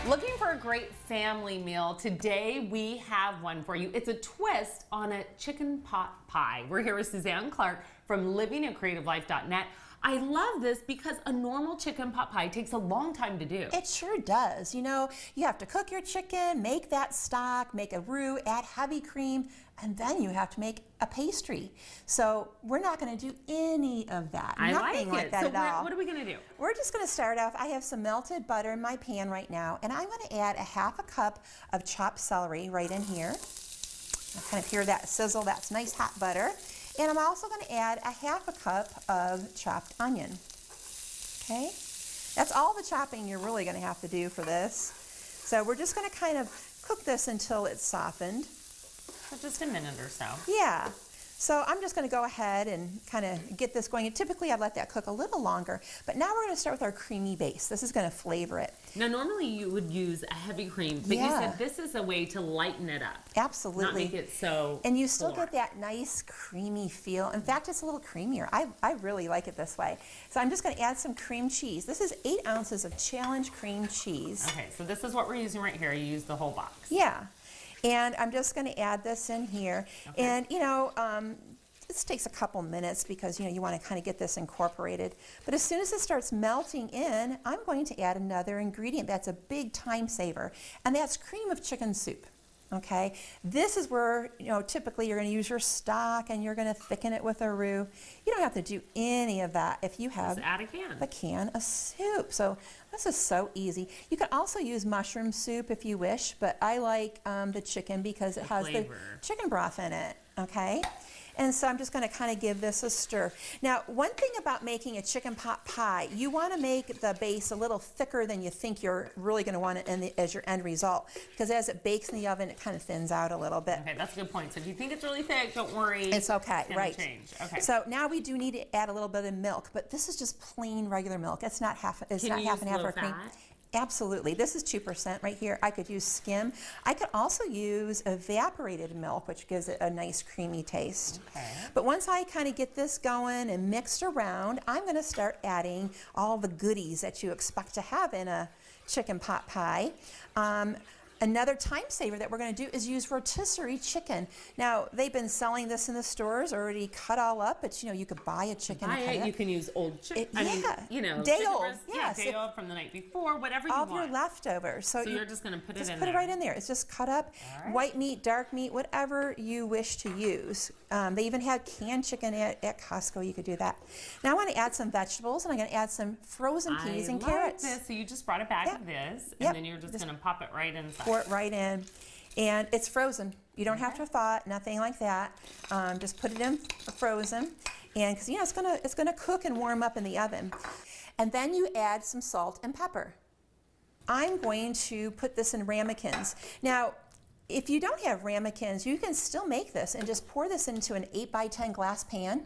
Looking for a great family meal? Today we have one for you. It's a twist on a chicken pot pie. We're here with Suzanne Clark from livingatcreativelife.net. I love this because a normal chicken pot pie takes a long time to do. It sure does. You know, you have to cook your chicken, make that stock, make a roux, add heavy cream, and then you have to make a pastry. So we're not going to do any of that. Nothing like that at all. What are we going to do? We're just going to start off. I have some melted butter in my pan right now, and I'm going to add a half a cup of chopped celery right in here. I kind of hear that sizzle. That's nice hot butter. And I'm also going to add a half a cup of chopped onion. Okay? That's all the chopping you're really going to have to do for this. So we're just going to kind of cook this until it's softened. For just a minute or so. Yeah. So I'm just going to go ahead and kind of get this going. And typically I'd let that cook a little longer, but now we're going to start with our creamy base. This is going to flavor it. Now normally you would use a heavy cream, but you said this is a way to lighten it up. Absolutely. Not make it so And you still get that nice creamy feel. In fact, it's a little creamier. I really like it this way. So I'm just going to add some cream cheese. This is 8 ounces of Challenge cream cheese. Okay, so this is what we're using right here. You use the whole box. Yeah. And I'm just going to add this in here. Okay. And, you know, this takes a couple minutes because, you know, you want to kind of get this incorporated. But as soon as it starts melting in, I'm going to add another ingredient that's a big time saver, and that's cream of chicken soup. Okay, this is where, you know, typically you're going to use your stock and you're going to thicken it with a roux. You don't have to do any of that if you have just add a can. A can of soup. So this is so easy. You could also use mushroom soup if you wish, but I like the chicken because it has the chicken broth in it. Okay. And so I'm just going to kind of give this a stir. Now, one thing about making a chicken pot pie, you want to make the base a little thicker than you think you're really going to want it as your end result, because as it bakes in the oven, it kind of thins out a little bit. Okay, that's a good point. So if you think it's really thick, don't worry. It's okay, right? Change. Okay. So now we do need to add a little bit of milk, but this is just plain regular milk. It's not half. It's not half and half or cream. Absolutely. This is 2% right here. I could use skim. I could also use evaporated milk, which gives it a nice creamy taste. Okay. But once I kind of get this going and mixed around, I'm going to start adding all the goodies that you expect to have in a chicken pot pie. Another time saver that we're going to do is use rotisserie chicken. Now, they've been selling this in the stores already cut all up, but you know, you could buy a chicken. You can use old chicken. I mean, you know, day old. Yes. Day old from the night before, whatever you want. All of your leftovers. So you're just going to put it in there. Just put it right in there. It's just cut up, white meat, dark meat, whatever you wish to use. They even had canned chicken at Costco. You could do that. Now I want to add some vegetables, and I'm going to add some frozen peas and carrots. This. So you just brought a bag of this, and then you're just going to pop it right inside. Pour it right in, and it's frozen. You don't have to thaw it, nothing like that. Just put it in frozen, and because you know it's gonna cook and warm up in the oven, and then you add some salt and pepper. I'm going to put this in ramekins. Now, if you don't have ramekins, you can still make this and just pour this into an 8x10 glass pan,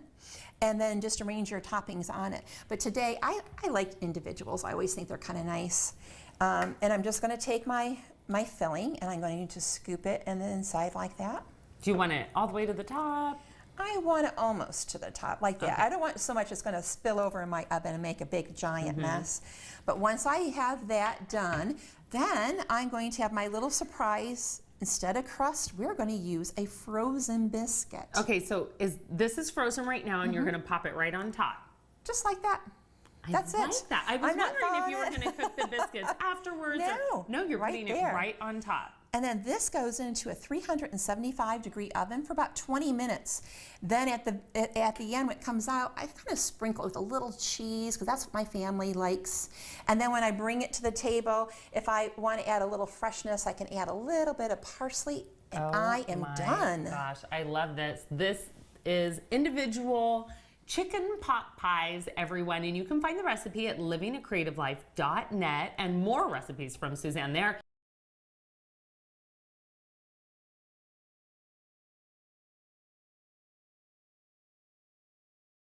and then just arrange your toppings on it. But today, I like individuals. I always think they're kind of nice. And I'm just going to take my filling, and I'm going to scoop it in the inside like that. Do you want it all the way to the top? I want it almost to the top, like that. Okay. I don't want so much it's going to spill over in my oven and make a big giant mess. But once I have that done, then I'm going to have my little surprise. Instead of crust, we're going to use a frozen biscuit. Okay, so this is frozen right now, and you're going to pop it right on top. Just like that. That's it. That. I was wondering if you were going to cook the biscuits afterwards. No, you're putting it right on top. And then this goes into a 375-degree oven for about 20 minutes. Then at the end, when it comes out, I kind of sprinkle it with a little cheese because that's what my family likes. And then when I bring it to the table, if I want to add a little freshness, I can add a little bit of parsley, and I am done. Gosh, I love this. This is individual chicken pot pies, everyone, and you can find the recipe at livingatcreativelife.net and more recipes from Suzanne there.